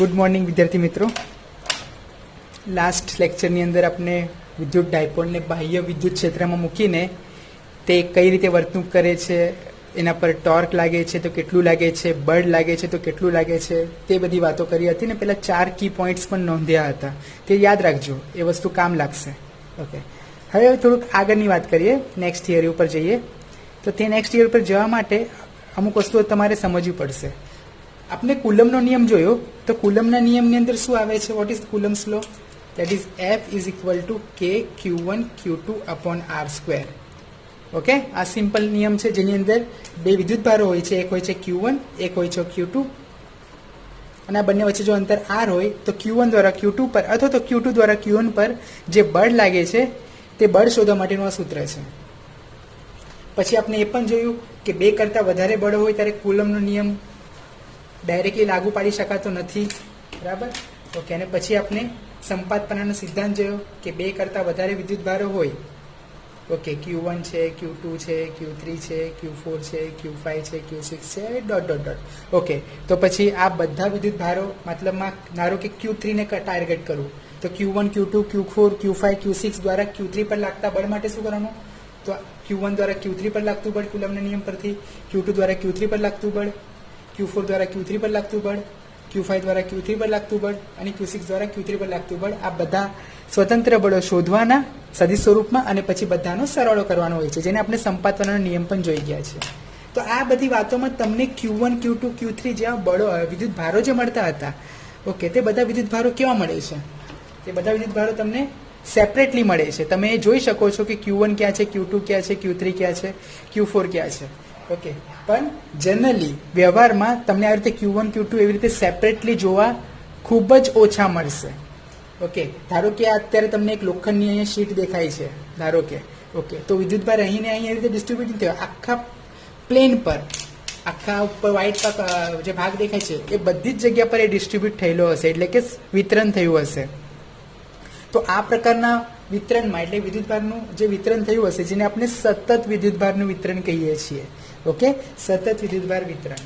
Good morning વિદ્યાર્થી મિત્રો. Last લેક્ચરની અંદર આપણે વિદ્યુત ડાયપોલને બાહ્ય વિદ્યુત ક્ષેત્રમાં મૂકીને તે કઈ રીતે વર્તણૂક કરે છે, એના પર ટોર્ક લાગે છે તો કેટલું લાગે છે, બળ લાગે છે તો કેટલું લાગે છે, તે બધી વાતો કરી હતી ને પેલા 4 કી પોઈન્ટ્સ પણ નોંધ્યા હતા. તે યાદ રાખજો, એ વસ્તુ કામ લાગશે. ઓકે, હવે થોડુંક આગળની વાત કરીએ, નેક્સ્ટ થિયરી ઉપર જઈએ. તો તે નેક્સ્ટ થિયરી ઉપર જવા માટે અમુક વસ્તુઓ તમારે સમજવી પડશે. આપણે કુલમનો નિયમ જોયો, તો કુલમના નિયમની અંદર શું આવે છે? What is Coulomb's law? That is F is equal to K Q1 Q2 upon R square. Okay, આ સિમ્પલ નિયમ છે જેની અંદર બે વિદ્યુતભારો હોય છે, એક હોય છે Q1, એક હોય છે Q2, અને આ બંને વચ્ચે જો અંતર R હોય તો Q1 દ્વારા Q2 પર અથવા તો Q2 દ્વારા Q1 પર જે બળ લાગે છે તે બળ શોધવા માટેનું આ સૂત્ર છે. પછી આપણે એ પણ જોયું કે બે કરતાં વધારે બળ હોય ત્યારે કુલમનો નિયમ ડાયરેક્ટલી લાગુ પાડી શકાતો નથી, બરાબર? ઓકે, અને પછી આપણે સંપાતપણાનો સિદ્ધાંત જોયો કે બે કરતાં વધારે વિદ્યુતભારો હોય, ઓકે, Q1 છે, Q2 છે, Q3 છે, Q4 છે, Q5 છે, Q6 છે, ડોટ ડોટ ડોટ. ઓકે, તો પછી આ બધા વિદ્યુતભારો મતલબમાં ધારો કે Q3 ને ટાર્ગેટ કરું તો Q1 Q2 Q4 Q5 Q6 દ્વારા Q3 પર લાગતા બળ માટે શું કરવાનું? તો Q1 દ્વારા Q3 પર લાગતું બળ કુલમના નિયમ પરથી, Q2 દ્વારા Q3 પર લાગતું બળ, Q4 દ્વારા Q3 પર લાગતું બળ, Q5 દ્વારા Q3 પર લાગતું બળ અને Q6 દ્વારા Q3 પર લાગતું બળ, આ બધા સ્વતંત્ર બળો શોધવાના સદિશ સ્વરૂપમાં અને પછી બધાનો સરવાળો કરવાનો હોય છે, જેને આપણે સંપાતનનો નિયમ પણ જોઈ ગયા છે. તો આ બધી વાતોમાં તમને Q1 Q2 Q3 જેવા બળો વિદ્યુત ભારો જે મળતા હતા, ઓકે, તે બધા વિદ્યુત ભારો કેવા મળે છે? તે બધા વિદ્યુત ભારો તમને સેપરેટલી મળે છે. તમે જોઈ શકો છો કે Q1 ક્યાં છે, Q2 ક્યાં છે, Q3 ક્યાં છે, Q4 ક્યાં છે. ઓકે, પણ જનરલી વ્યવહારમાં તમને આ રીતે Q1 Q2 એવી રીતે સેપરેટલી જોવા ખૂબ જ ઓછા મળશે. ઓકે, ધારો કે અત્યારે તમને એક લોખંડની અહીંયા શીટ દેખાય છે, ધારો કે, ઓકે, તો વિદ્યુતભાર અહીં ને અહીં એવી રીતે ડિસ્ટ્રીબ્યુટ થયો આખા પ્લેન પર, આખા ઉપર વ્હાઇટ જે ભાગ દેખાય છે એ બધી જ જગ્યા પર એ ડિસ્ટ્રીબ્યુટ થયેલો હશે, એટલે કે વિતરણ થયું હશે. તો આ પ્રકારના વિતરણમાં એટલે વિદ્યુતભારનું જે વિતરણ થયું હશે, જેને આપણે સતત વિદ્યુતભારનું વિતરણ કહીએ છીએ. ઓકે, સતત વિદ્યુતભાર વિતરણ.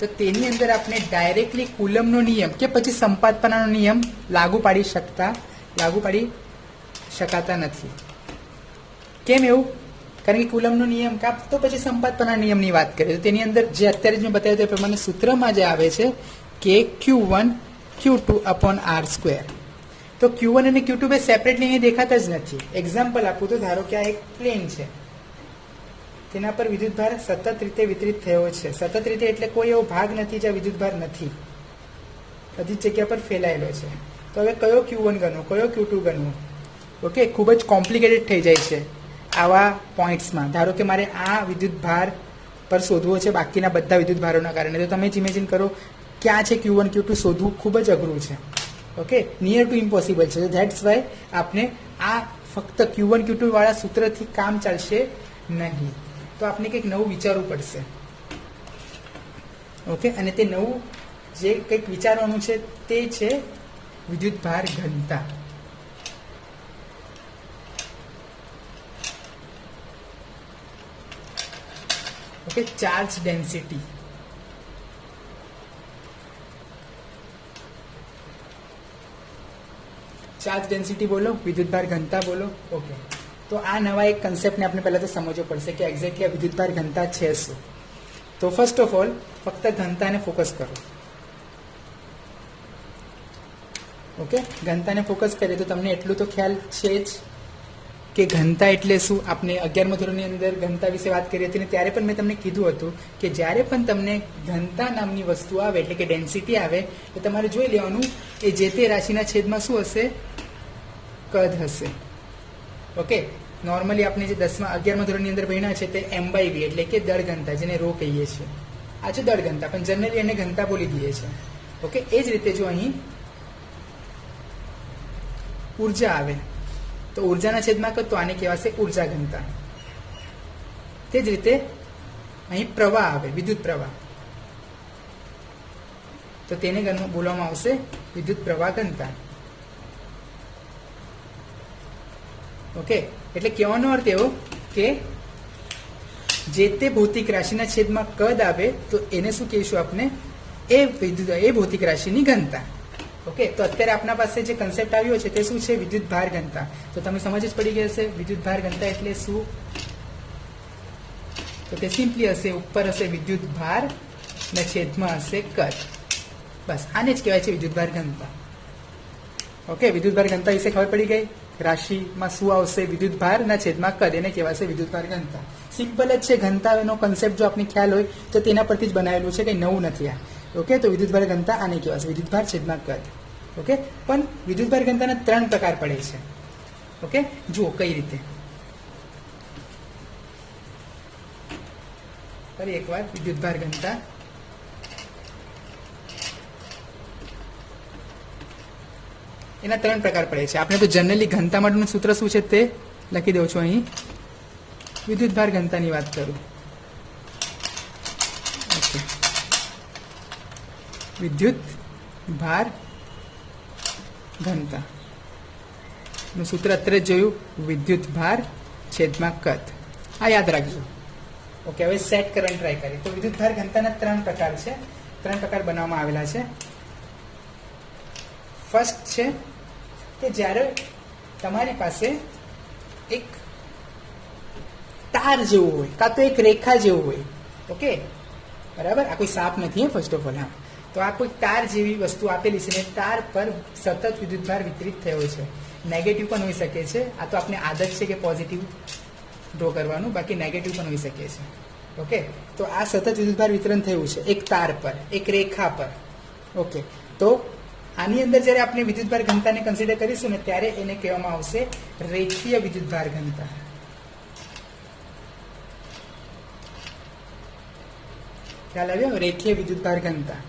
તો તેની અંદર આપણે ડાયરેક્ટલી કુલમનો નિયમ કે પછી સંપાતપણાનો નિયમ લાગુ પાડી શકાતા નથી. કેમ એવું? કારણ કે કુલમનો નિયમ કાં તો પછી સંપાતપણા નિયમની વાત કરીએ તો તેની અંદર જે અત્યારે જ મેં બતાવ્યું તે પ્રમાણે સૂત્રમાં જે આવે છે કે Q1 Q2 upon R square. તો Q1 અને Q2 બે સેપરેટલી અહીં દેખાતા જ નથી. એક્ઝામ્પલ આપું તો ધારો કે આ એક પ્લેન છે, તેના પર વિદ્યુતભાર સતત રીતે વિતરિત થયો છે. સતત રીતે એટલે કોઈ એવો ભાગ નથી જ્યાં વિદ્યુતભાર નથી, બધી જ જગ્યા પર ફેલાયેલો છે. તો હવે કયો Q1 ગણવો, કયો Q2 ગણવો? ઓકે, ખૂબ જ કોમ્પ્લિકેટેડ થઈ જાય છે આવા પોઈન્ટ્સમાં. ધારો કે મારે આ વિદ્યુતભાર પર શોધવો છે બાકીના બધા વિદ્યુતભારોના કારણે, તો તમે જ ઇમેજિન કરો ક્યાં છે Q1 Q2 શોધવું ખૂબ જ અઘરું છે. ઓકે, નિયર ટુ ઇમ્પોસિબલ છે. ધેટ્સ વાય આપણે આ ફક્ત Q1 Q2 વાળા સૂત્રથી કામ ચાલશે નહીં. તો આપણે કંઈક નવું વિચારવું પડશે. ઓકે, અને તે નવું જે કંઈક વિચારવાનું છે તે છે વિદ્યુતભાર ઘનતા. Okay, charge density. Charge density બોલો, વિદ્યુતભાર ઘનતા બોલો. ઓકે, તો આ નવા એક કન્સેપ્ટને આપણે પહેલાં તો સમજવો પડશે કે એક્ઝેક્ટલી આ વિદ્યુતભાર ઘનતા છે શું. તો ફર્સ્ટ ઓફ ઓલ ફક્ત ઘનતાને ફોકસ કરો. ઓકે, ઘનતાને ફોકસ કરીએ તો તમને એટલું તો ખ્યાલ છે જ કે ઘનતા એટલે શું. આપણે 11મા ધોરણની અંદર ઘનતા વિશે વાત કરી હતી ને ત્યારે પણ મેં તમને કીધું હતું કે જ્યારે પણ તમને ઘનતા નામની વસ્તુ આવે એટલે કે ડેન્સિટી આવે તો તમારે જોઈ લેવાનું એ જે તે રાશિના છેદમાં શું હશે? કદ હશે. ઓકે, નોર્મલી આપણે જે 11મા ધોરણની અંદર ભણ્યા છે તે M/V એટલે કે દળ ઘનતા, જેને રો કહીએ છીએ. આ છે દળ ઘનતા, પણ જનરલી એને ઘનતા બોલી દઈએ છીએ. ઓકે, એ જ રીતે જો અહીં ઉર્જા આવે તો ઉર્જાના છેદમાં કદ, તો આને કહેવાશે ઉર્જા ઘનતા. તે જ રીતે અહીં પ્રવાહ આવે, વિદ્યુત પ્રવાહ, તો તેને બોલવામાં આવશે વિદ્યુત પ્રવાહ ઘનતા. ઓકે, એટલે કહેવાનો અર્થ એવો કે જે તે ભૌતિક રાશિના છેદમાં કદ આવે તો એને શું કહીશું આપણે? એ ભૌતિક રાશિની ઘનતા. ઓકે, તો અત્યારે આપણા પાસે જે કન્સેપ્ટ આવ્યો છે તે શું છે? વિદ્યુત ભાર ઘનતા. તો તમે સમજ જ પડી ગઈ હશે વિદ્યુત ભાર ઘનતા એટલે શું? તો તે સિમ્પલી હશે, ઉપર હશે વિદ્યુત ભાર ને છેદમાં હશે કદ. બસ આને જ કહેવાય છે વિદ્યુત ભાર ઘનતા. ઓકે, વિદ્યુત ભાર ઘનતા વિશે ખબર પડી ગઈ. રાશિમાં શું આવશે? વિદ્યુત ભાર ના છેદમાં કદ, એને કહેવાશે વિદ્યુત ભાર ઘનતા. સિમ્પલ જ છે. ઘનતાનો કન્સેપ્ટ જો આપને ખ્યાલ હોય તો તેના પરથી જ બનાવેલું છે, કંઈ નવું નથી આ. ઓકે, તો વિદ્યુત ભાર ઘનતા આને કહેવાશે વિદ્યુત ભાર છેદમાં કદ. ઓકે, પણ વિદ્યુત ભાર ઘનતાના 3 પ્રકાર પડે છે. ઓકે, જુઓ કઈ રીતે. ફરી એકવાર વિદ્યુત ભાર ઘનતા. એના 3 પ્રકાર પડે છે. આપણે તો જનરલી ઘનતા માટેનું સૂત્ર શું છે તે લખી દઉં છું અહીં. વિદ્યુત ભાર ઘનતાની વાત કરું. ઓકે, વિદ્યુત ભાર ઘનતા નું સૂત્ર અત્યારે જ જોયું, વિદ્યુત ભાર છેદમાં કદ. આ યાદ રાખજો. ઓકે, હવે સેટ કરવાની ટ્રાય કરીએ. તો વિદ્યુત ભાર ઘનતાના 3 પ્રકાર છે. 3 પ્રકાર બનાવવામાં આવેલા છે. ફર્સ્ટ છે કે જ્યારે તમારી પાસે એક તાર જેવું હોય કાં તો એક રેખા જેવું હોય. ઓકે, બરાબર. આ કોઈ સાપ નથી, ફર્સ્ટ ઓફ ઓલ. હા, તો આ કોઈ તાર જેવી વસ્તુ આપેલી છે ને તાર પર સતત વિદ્યુતભાર વિતરિત થયો છે. નેગેટિવ પણ હોઈ શકે છે. આ તો આપણે આદત છે કે પોઝિટિવ ડ્રો કરવાનું, બાકી નેગેટિવ પણ હોઈ શકે છે. ઓકે, તો આ સતત વિદ્યુતભાર વિતરણ થયું છે એક તાર પર, એક રેખા પર. ઓકે, તો આની અંદર જ્યારે આપણે વિદ્યુતભાર ઘનતાને કન્સિડર કરીશું ને ત્યારે એને કહેવામાં આવશે રેખીય વિદ્યુતભાર ઘનતા. ખ્યાલ આવ્યો? રેખીય વિદ્યુતભાર ઘનતા.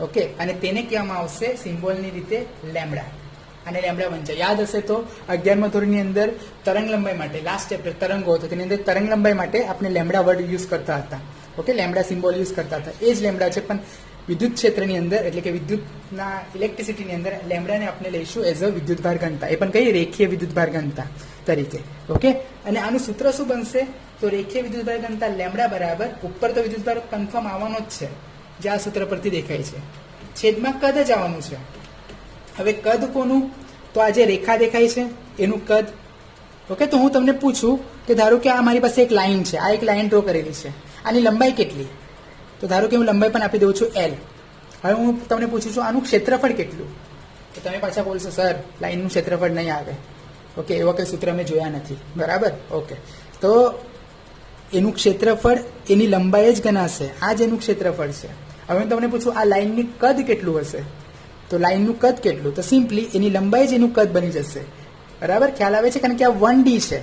ઓકે, અને તેને કહેવામાં આવશે સિમ્બોલની રીતે લેમ્બડા. અને લેમ્બડા વંચાય. યાદ હશે તો 11મા ધોરણની અંદર તરંગ લંબાઈ માટે લાસ્ટ ચેપ્ટર તરંગો હતો, તેની અંદર તરંગ લંબાઈ માટે આપણે લેમ્બડા વર્ડ યુઝ કરતા હતા. ઓકે, લેમ્બડા સિમ્બોલ યુઝ કરતા હતા. એ જ લેમ્બડા છે, પણ વિદ્યુત ક્ષેત્રની અંદર એટલે કે વિદ્યુતના ઇલેક્ટ્રિસિટીની અંદર લેમ્બડાને આપણે લઈશું એઝ અ વિદ્યુતભાર ઘનતા. એ પણ કઈ? રેખીય વિદ્યુતભાર ઘનતા તરીકે. ઓકે, અને આનું સૂત્ર શું બનશે? તો રેખીય વિદ્યુતભાર ઘનતા લેમ્બડા બરાબર, ઉપર તો વિદ્યુતભાર કન્ફર્મ આવવાનો જ છે જે આ સૂત્ર પરથી દેખાય છે, છેદમાં કદ જ આવવાનું છે. હવે કદ કોનું? તો આ જે રેખા દેખાય છે એનું કદ. ઓકે, તો હું તમને પૂછું કે ધારો કે આ મારી પાસે એક લાઈન છે, આ એક લાઈન ડ્રો કરેલી છે, આની લંબાઈ કેટલી? તો ધારો કે હું લંબાઈ પણ આપી દઉં છું L. હવે હું તમને પૂછું છું આનું ક્ષેત્રફળ કેટલું? તો તમે પાછા બોલશો સર લાઈનનું ક્ષેત્રફળ નહીં આવે. ઓકે, એવા કંઈ સૂત્ર મેં જોયા નથી. બરાબર. ઓકે, તો એનું ક્ષેત્રફળ એની લંબાઈ જ ગણાશે. આ જ એનું ક્ષેત્રફળ છે. હવે હું તમને પૂછું આ લાઈનની કદ કેટલું હશે? તો લાઈનનું કદ કેટલું? તો સિમ્પલી એની લંબાઈ જ એનું કદ બની જશે. બરાબર, ખ્યાલ આવે છે? કારણ કે આ 1D છે,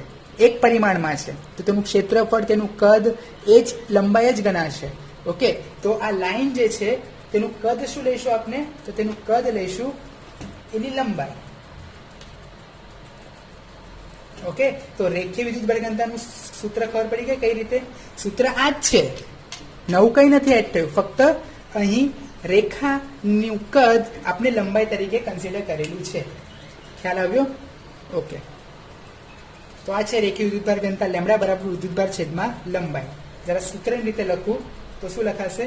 એક પરિમાણમાં છે, તો તેનું ક્ષેત્રફળ, તેનું કદ એ જ લંબાઈ જ ગણાશે. ઓકે, તો આ લાઈન જે છે તેનું કદ શું લઈશું આપણે? તો તેનું કદ લઈશું એની લંબાઈ. ઓકે, તો રેખીય વિદ્યુતભાર ઘનતાનું સૂત્ર ખબર પડી ગઈ કઈ રીતે? સૂત્ર આ જ છે, નવું કંઈ નથી એડ થયું. ફક્ત અહીં રેખાનું કદ આપણે લંબાઈ તરીકે કન્સિડર કરેલું છે. ખ્યાલ આવ્યો? ઓકે, તો આ છે રેખીય વિદ્યુતભાર ઘનતા લેમ્બડા બરાબર વિદ્યુતભાર છેદમાં લંબાઈ. જરા સૂત્રની રીતે લખું તો શું લખાશે?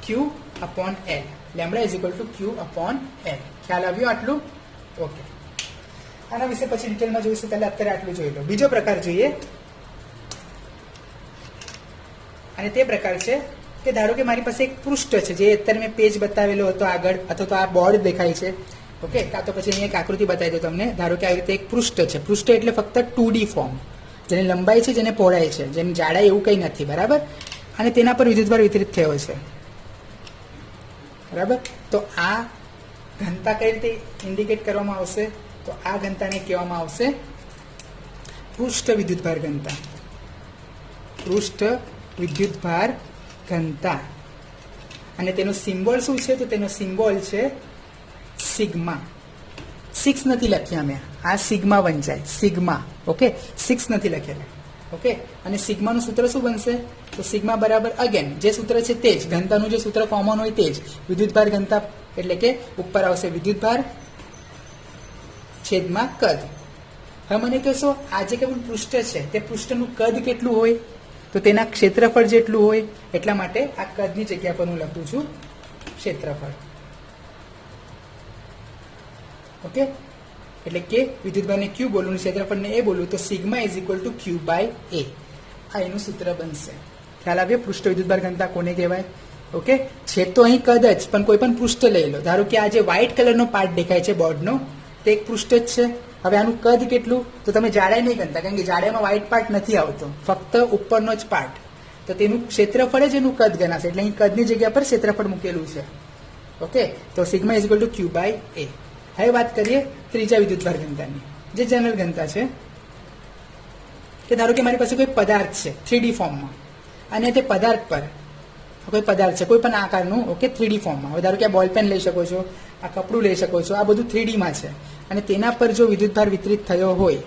Q/L. Lambda is equal two Q/L. ખ્યાલ આવ્યો આટલું? ઓકે, આના વિશે પછી ડિટેલમાં જોઈશું, પહેલા અત્યારે આટલું જોઈ લો. બીજો પ્રકાર જોઈએ, અને તે પ્રકાર છે કે ધારો કે મારી પાસે એક પૃષ્ઠ છે, જે અત્યારે મેં પેજ બતાવેલો હતો આગળ, અથવા તો આ બોર્ડ દેખાય છે. ઓકે, કાં તો પછી અહીંયા એક આકૃતિ બતાવી દો તમને. ધારો કે આવી રીતે એક પૃષ્ઠ છે. પૃષ્ઠ એટલે ફક્ત 2D ફોર્મ, જેને લંબાઈ છે, જેને પહોળાઈ છે, જેની જાડાઈ એવું કંઈ નથી. બરાબર, અને તેના પર વિદ્યુતભાર વિતરિત થયો છે. બરાબર, તો આ ઘનતા કઈ રીતે ઇન્ડિકેટ કરવામાં આવશે? તો આ ઘનતાને કહેવામાં આવશે પૃષ્ઠ વિદ્યુતભાર ઘનતા. પૃષ્ઠ વિદ્યુતભાર ઘનતા. અને તેનો સિમ્બોલ શું છે? તો તેનો સિમ્બોલ છે સિગ્મા. 6 નથી લખ્યા મેં, આ સિગ્મા વંચાય, સિગ્મા. ઓકે, 6 નથી લખેલા. ઓકે, અને સિગ્માનું સૂત્ર શું બનશે? તો સિગ્મા બરાબર અગેન જે સૂત્ર છે તે જ, ઘનતાનું જે સૂત્ર કોમન હોય તે જ, વિદ્યુતભાર ઘનતા એટલે કે ઉપર આવશે વિદ્યુતભાર છેદમાં કદ. હવે મને કહેશો આ જે કંઈ પૃષ્ઠ છે તે પૃષ્ઠનું કદ કેટલું હોય, તો તેના ક્ષેત્રફળ જેટલું હોય, એટલા માટે આ કદની જગ્યા પર હું લખું છું ક્ષેત્રફળ. ઓકે, એટલે કે વિદ્યુતભારને ક્યુ બોલું, ક્ષેત્રફળને એ બોલું, તો sigma is equal to Q by A. આ એનું સૂત્ર બનશે. ખ્યાલ આવ્યો? પૃષ્ઠ વિદ્યુતભાર ઘનતા કોને કહેવાય? ઓકે, છે તો અહીં કદ જ, પણ કોઈ પણ પૃષ્ઠ લઈ લો. ધારો કે આ જે વ્હાઇટ કલરનો પાર્ટ દેખાય છે બોર્ડનો, તે એક પૃષ્ઠ જ છે. હવે આનું કદ કેટલું, તો તમે જાડાઈ નહીં ગણતા, કારણ કે જાડાઈમાં વ્હાઇટ પાર્ટ નથી આવતો, ફક્ત ઉપરનો જ પાર્ટ. તો તેનું ક્ષેત્રફળ જ એનું કદ ગણાશે, એટલે અહીં કદની જગ્યા પર ક્ષેત્રફળ મૂકેલું છે. ઓકે, તો sigma is equal to Q by A. હવે વાત કરીએ ત્રીજા વિદ્યુતભાર ઘનતાની, જે જનરલ ઘનતા છે. કે ધારો કે મારી પાસે કોઈ પદાર્થ છે 3D ફોર્મમાં, અને તે પદાર્થ પર કોઈ પદાર્થ છે કોઈ પણ આકારનું, ઓકે, 3D ફોર્મમાં. હવે ધારો કે આ બોલપેન લઈ શકો છો, આ કપડું લઈ શકો છો, આ બધું 3Dમાં છે, અને તેના પર જો વિદ્યુતભાર વિતરિત થયો હોય,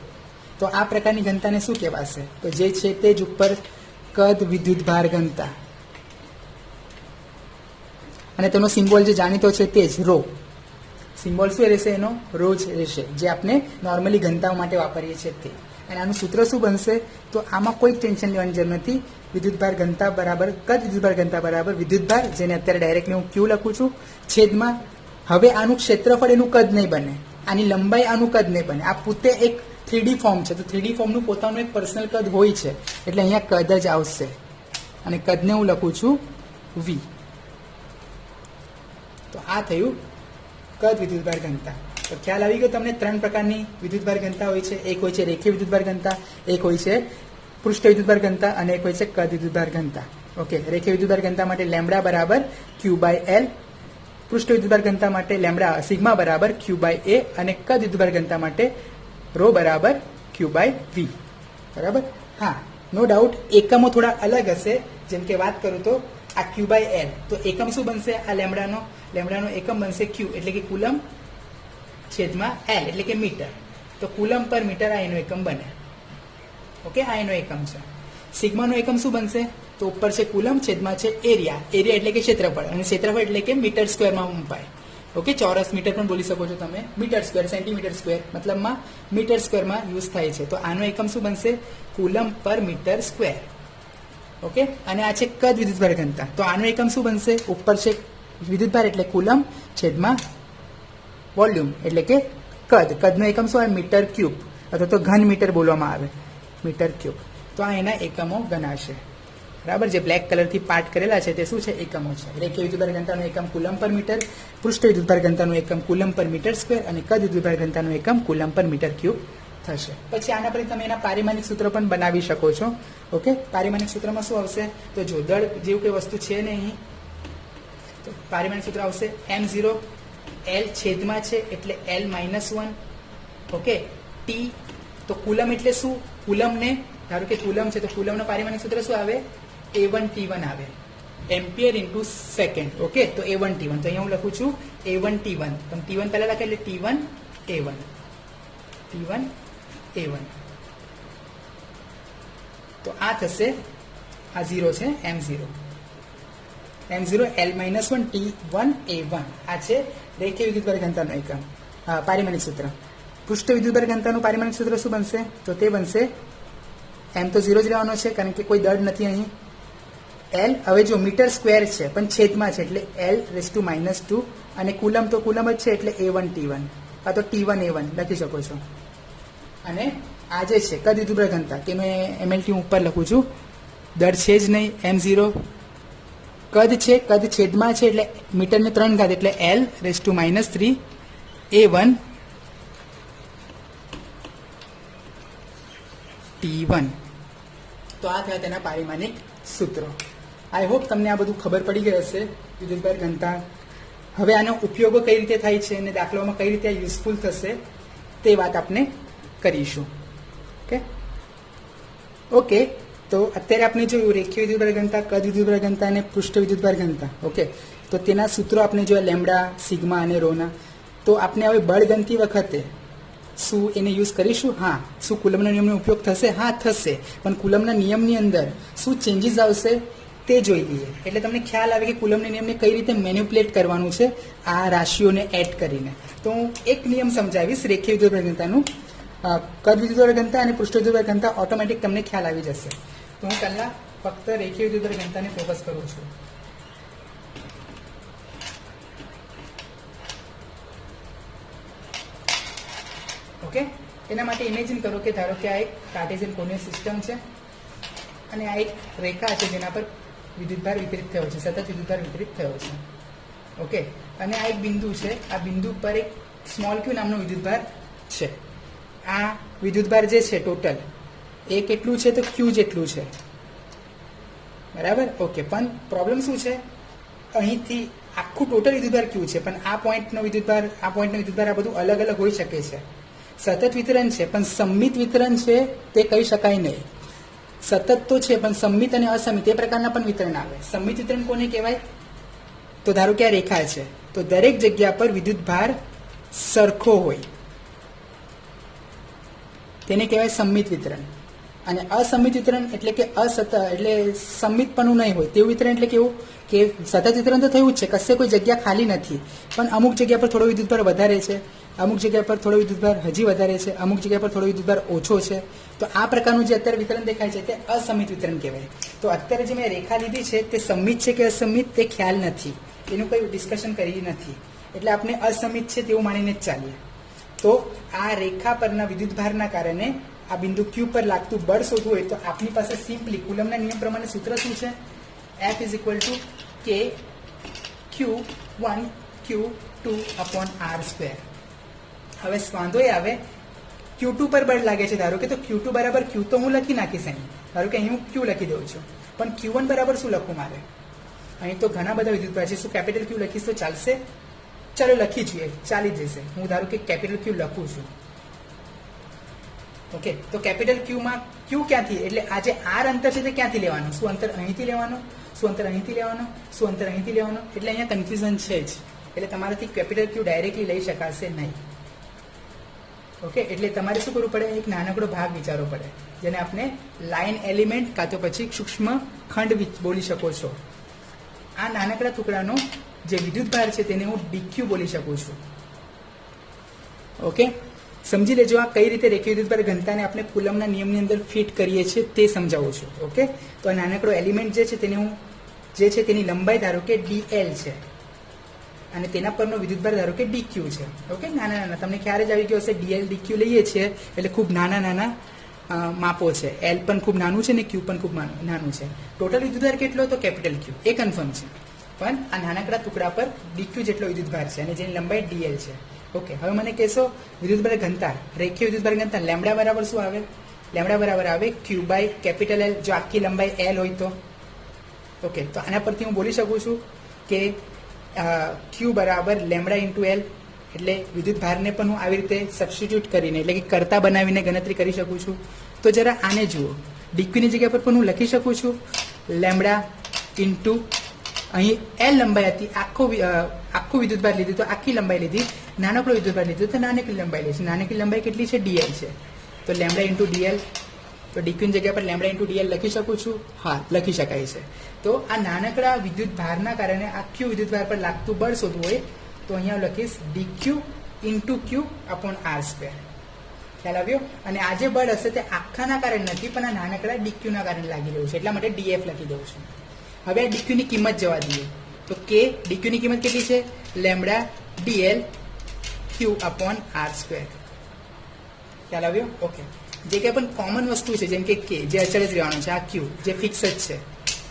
તો આ પ્રકારની ઘનતાને શું કહેવાશે? તો જે છે તે જ ઉપર કદ વિદ્યુતભાર ઘનતા, અને તેનો સિમ્બોલ જે જાણીતો છે તે જ રો. સિમ્બોલ શું રહેશે? એનો રો જ રહેશે, જે આપણે નોર્મલી ઘનતાઓ માટે વાપરીએ છીએ તે. અને આનું સૂત્ર શું બનશે? તો આમાં કોઈ ટેન્શન લેવાની જરૂર નથી. વિદ્યુતભાર ઘનતા બરાબર કદ વિદ્યુતભાર ઘનતા બરાબર વિદ્યુતભાર, જેને અત્યારે ડાયરેક્ટલી હું ક્યુ લખું છું, છેદમાં. હવે આનું ક્ષેત્રફળ એનું કદ નહીં બને, આની લંબાઈ આનું કદ નહીં બને. આ પોતે એક 3D ફોર્મ છે, તો 3D ફોર્મનું પોતાનું એક પર્સનલ કદ હોય છે, એટલે અહીંયા કદ જ આવશે, અને કદને હું લખું છું વી. તો આ થયું કદ વિદ્યુતભાર ઘનતા. તો ખ્યાલ આવી ગયો તમને? 3 પ્રકારની વિદ્યુતભાર ઘનતા હોય છે. એક હોય છે રેખીય વિદ્યુતભાર ઘનતા, એક હોય છે પૃષ્ઠ વિદ્યુતભાર ઘનતા, અને એક હોય છે કદ વિદ્યુતભાર ઘનતા. ઓકે, રેખીય વિદ્યુતભાર ઘનતા માટે લેમ્બડા બરાબર ક્યુ બાય એલ, પૃષ્ઠ વિદ્યુતભાર ઘનતા માટે લેમ્બડા સિગ્મા બરાબર ક્યુ બાય એ, અને કદ વિદ્યુતભાર ઘનતા માટે રો બરાબર ક્યુ બાય વી. બરાબર? હા, નો ડાઉટ એકમો થોડા અલગ હશે. જેમ કે વાત કરું તો આ ક્યુ બાય એલ, તો એકમ શું બનશે? આ લેમ્બડાનો એકમ બનશે ક્યુ, એટલે કે કુલમ, છેદમાં એલ એટલે કે મીટર. તો કુલમ પર મીટર આ એનો એકમ બને. ઓકે, આ એનો એકમ છે. સિગ્માનો એકમ શું બનશે? તો ઉપર છે કુલમ, છેદમાં છે એરિયા. એરિયા એટલે કે ક્ષેત્રફળ, અને ક્ષેત્રફળ એટલે કે મીટર સ્ક્વેરમાં મપાય. ઓકે, ચોરસ મીટર પણ બોલી શકો છો તમે, મીટર સ્ક્વેર, સેન્ટીમીટર સ્ક્વેર, મતલબમાં મીટર સ્ક્વેરમાં યુઝ થાય છે. તો આનો એકમ શું બનશે? કુલમ પર મીટર સ્ક્વેર. ઓકે, અને આ છે કદ વિદ્યુતભાર ઘનતા. તો આનો એકમ શું બનશે? ઉપર છે વિદ્યુતભાર એટલે કુલમ, છેદમાં વોલ્યુમ એટલે કે કદ. કદનો એકમ શું આવે? મીટર ક્યુબ, અથવા તો ઘન મીટર બોલવામાં આવે, મીટર ક્યુબ. તો આ એના એકમો ગણાશે. બરાબર? જે બ્લેક કલરથી પાર્ટ કરેલા છે તે શું છે? એકમો છે. રેખીય વિદ્યુતભાર ઘનતાનો એકમ કુલમ પર મીટર, પૃષ્ઠ વિદ્યુતભાર ઘનતાનો એકમ કુલમ પર મીટર સ્ક્વેર, અને કદ વિદ્યુતભાર ઘનતાનો એકમ કુલમ પર મીટર ક્યુબ થશે. પછી આના પર તમે એના પારિમાણિક સૂત્ર પણ બનાવી શકો છો. ઓકે, પારિમાણિક સૂત્રમાં શું આવશે? તો જો દળ જેવું કોઈ વસ્તુ છે ને અહીં, તો પારિમાણિક સૂત્ર આવશે m0, L છેદમાં છે એટલે L-1. ઓકે, T, તો કુલમ એટલે શું? કુલમને, ધારો કે કુલમ છે, તો કુલમનો પારિમાણિક સૂત્ર શું આવે? A1T1 આવે, એમ્પિયર ઇન્ટુ સેકન્ડ. ઓકે, તો A1T1, તો અહીંયા હું લખું છું A1T1, તમે T1 પહેલા લખે એટલે T1A1, T1A1. તો આ થશે, આ 0 છે, M0, L-1 T1A1. આ છે રેખીય વિદ્યુતભાર ઘનતાનો એકમ, પારિમાણિક સૂત્ર. પૃષ્ઠ વિદ્યુતભાર ઘનતાનું પારિમાણિક સૂત્ર શું બનશે? તો તે બનશે, એમ તો 0 જ રહેવાનો છે, કારણ કે કોઈ દળ નથી અહીં. L, હવે જો મીટર સ્ક્વેર છે પણ છેદમાં છે, એટલે L⁻², અને કુલમ તો કુલમ જ છે, એટલે A1T1, આ તો T1A1 લખી શકો છો. અને આ જે છે કદ વિદ્યુતભાર ઘનતા, તેનો MLT હું ઉપર લખું છું. દળ છે જ નહીં, M0. કદ છે, કદ છેદમાં છે, એટલે મીટરને 3 ઘાત, એટલે L⁻³ A1 T1. તો આ થયા તેના પારિમાણિક સૂત્રો. આઈ હોપ તમને આ બધું ખબર પડી ગઈ હશે વિદ્યુતભાર ઘનતા. હવે આનો ઉપયોગો કઈ રીતે થાય છે અને દાખલાઓમાં કઈ રીતે યુઝફુલ થશે તે વાત આપણે કરીશું. ઓકે, તો અત્યારે આપણે જોયું રેખીય વિદ્યુતભાર ઘનતા, કદ વિદ્યુતભાર ઘનતા અને પૃષ્ઠ વિદ્યુતભાર ઘનતા. ઓકે, તો તેના સૂત્રો આપણે જોયા લેમ્બડા, સિગ્મા અને રોના. તો આપણે હવે બળ ગણતી વખતે શું એને યુઝ કરીશું? હા. શું કુલમના નિયમનો ઉપયોગ થશે? હા, થશે. પણ કુલમના નિયમની અંદર શું ચેન્જીસ આવશે તે જોઈ લઈએ, એટલે તમને ખ્યાલ આવે કે કુલમના નિયમને કઈ રીતે મેન્યુપ્યુલેટ કરવાનું છે આ રાશિઓને એડ કરીને. તો હું એક નિયમ સમજાવીશ રેખીય વિદ્યુતભાર ઘનતાનું. કદ વિદ્યુતભાર ઘનતા અને પૃષ્ઠ વિદ્યુતભાર ઘનતા ઓટોમેટિક તમને ખ્યાલ આવી જશે. તો હું પહેલા ફક્ત રેખીય વિદ્યુતભાર ઘનતાને ફોકસ કરું છું. ઓકે, એના માટે ઇમેજિન કરો કે ધારો કે આ એક કાર્ટેશિયન કોર્ડિનેટ સિસ્ટમ છે અને આ એક રેખા છે જેના પર વિદ્યુતભાર વિતરિત થયો છે, સતત વિદ્યુતભાર વિતરિત થયો છે. ઓકે, અને આ એક બિંદુ છે, આ બિંદુ પર એક સ્મોલ ક્યુ નામનો વિદ્યુતભાર છે. આ વિદ્યુતભાર જે છે ટોટલ એ કેટલું છે? તો ક્યુ જેટલું છે, બરાબર. ઓકે, પણ પ્રોબ્લેમ શું છે? અહીંથી આખું ટોટલ વિદ્યુતભાર ક્યુ છે, પણ આ પોઈન્ટનો વિદ્યુતભાર આ બધું અલગ અલગ હોઈ શકે છે. સતત વિતરણ છે પણ સંમિત વિતરણ છે તે કહી શકાય નહીં. સતત તો છે પણ સંમિત અને અસમિત એ પ્રકારના પણ વિતરણ આવે. સંમિત વિતરણ કોને કહેવાય? તો ધારો કે આ રેખા છે, તો દરેક જગ્યા પર વિદ્યુતભાર સરખો હોય તેને કહેવાય સંમિત વિતરણ. અને અસમિત વિતરણ એટલે કે એટલે સંમિતપણું નહીં હોય તેવું વિતરણ. એટલે કેવું કે સતત વિતરણ તો થયું જ છે, કશે કોઈ જગ્યા ખાલી નથી, પણ અમુક જગ્યા પર થોડો વિદ્યુતભાર વધારે છે, અમુક જગ્યા પર થોડો વિદ્યુતભાર હજી વધારે છે, અમુક જગ્યા પર થોડો વિદ્યુતભાર ઓછો છે. તો આ પ્રકારનું જે અત્યારે વિતરણ દેખાય છે તે અસમિત વિતરણ કહેવાય. તો અત્યારે જે મેં રેખા લીધી છે તે સંમિત છે કે અસમિત તે ખ્યાલ નથી, એનું કોઈ ડિસ્કશન કરી નથી, એટલે આપણે અસમિત છે તેવું માનીને જ ચાલીએ. તો આ રેખા પરના વિદ્યુતભારના કારણે આ બિંદુ ક્યુ પર લાગતું બળ શોધવું હોય તો આપણી પાસે સિમ્પલી કુલમના નિયમ પ્રમાણે સૂત્ર શું છે? F = K Q1 Q2 upon R². હવે વાંધો એ આવે Q2 પર બળ લાગે છે ધારો કે, તો Q2 બરાબર Q તો હું લખી નાખીશ અહીં, ધારો કે અહીં હું Q લખી દઉં છું, પણ Q1 બરાબર શું લખું મારે? અહીં તો ઘણા બધા વિદ્યુતભાર છે, શું કેપિટલ Q લખીશ તો ચાલશે? ચાલો લખી જોઈએ, ચાલી જશે. હું ધારો કે કેપિટલ Q લખું છું. ઓકે, તો કેપિટલ ક્યુમાં ક્યુ ક્યાંથી, એટલે આ જે આર અંતર છે તે ક્યાંથી લેવાનું? શું અંતર અહીંથી લેવાનું? શું અંતર અહીંથી લેવાનું? શું અંતર અહીંથી લેવાનું? એટલે અહીંયા કન્ફ્યુઝન છે જ, એટલે તમારાથી કેપિટલ ક્યુ ડાયરેક્ટલી લઈ શકાશે નહીં. ઓકે, એટલે તમારે શું કરવું પડે? એક નાનકડો ભાગ વિચારવો પડે, જેને આપણે લાઇન એલિમેન્ટ કાં તો પછી સૂક્ષ્મ ખંડ બોલી શકો છો. આ નાનકડા ટુકડાનો જે વિદ્યુતભાર છે તેને હું ડીક્યુ બોલી શકું છું. ઓકે, સમજી લેજો આ કઈ રીતે રેખીય વિદ્યુતભાર ઘનતાને આપણે કુલમના નિયમની અંદર ફિટ કરીએ છીએ તે સમજાવું છું. ઓકે, તો આ નાનકડો એલિમેન્ટ જે છે તેને હું જે છે તેની લંબાઈ ધારો કે dl છે અને તેના પરનો વિદ્યુતભાર ધારો કે dq છે. ઓકે, નાના નાના તમને ખ્યાલ જ આવી ગયો હશે, dl dq લઈએ છીએ એટલે ખૂબ નાના નાના માપો છે. L પણ ખૂબ નાનું છે ને Q પણ ખૂબ નાનું છે. ટોટલ વિદ્યુતભાર કેટલો? તો કેપિટલ Q એ કન્ફર્મ છે, પણ આ નાનકડા ટુકડા પર dq જેટલો વિદ્યુતભાર છે અને જેની લંબાઈ dl છે. ઓકે, હવે મને કહેશો વિદ્યુતભાર ઘનતા, રેખીય વિદ્યુતભાર ઘનતા લેમ્બડા બરાબર શું આવે? લેમ્બડા બરાબર આવે Q/L. જો આખી લંબાઈ L હોય તો ઓકે, તો આના પરથી હું બોલી શકું છું કે Q બરાબર લેમ્બડા ઇન્ટુ L. એટલે વિદ્યુતભારને પણ હું આવી રીતે સબસ્ટિટ્યુટ કરીને એટલે કે કરતા બનાવીને ગણતરી કરી શકું છું. તો જરા આને જુઓ, ડીક્યુની જગ્યા પર પણ હું લખી શકું છું લેમ્બડા ઇન્ટુ અહીં L લંબાઈ હતી, આખું વિદ્યુતભાર લીધું તો આખી લંબાઈ લીધી, નાનકડો વિદ્યુતભાર લીધું તો નાનકડી લંબાઈ લીધી. નાનકડી લંબાઈ કેટલી છે? dl છે, તો લેમ્બડા ઇન્ટુ dl. તો ડીક્યુની જગ્યા પર લેમ્બડા ઇન્ટુ dl લખી શકું છું? હા, લખી શકાય છે. તો આ નાનકડા વિદ્યુતભારના કારણે આખું વિદ્યુતભાર પર લાગતું બળ શોધવું હોય તો અહીંયા હું લખીશ dq into Q upon R². ખ્યાલ આવ્યો? અને આ જે બળ હશે તે આખાના કારણે નથી, પણ આ નાનકડા dqના કારણે લાગી રહ્યું છે, એટલા માટે df લખી દઉં છું. હવે આ dqની કિંમત જવા દઈએ તો k dqની કિંમત કેટલી છે? Lambda dl Q upon R². ખ્યાલ આવ્યો? ઓકે, જે કંઈ પણ કોમન વસ્તુ છે જેમ કે k જે અચળ જ રહેવાનું છે, આ Q જે ફિક્સ જ છે,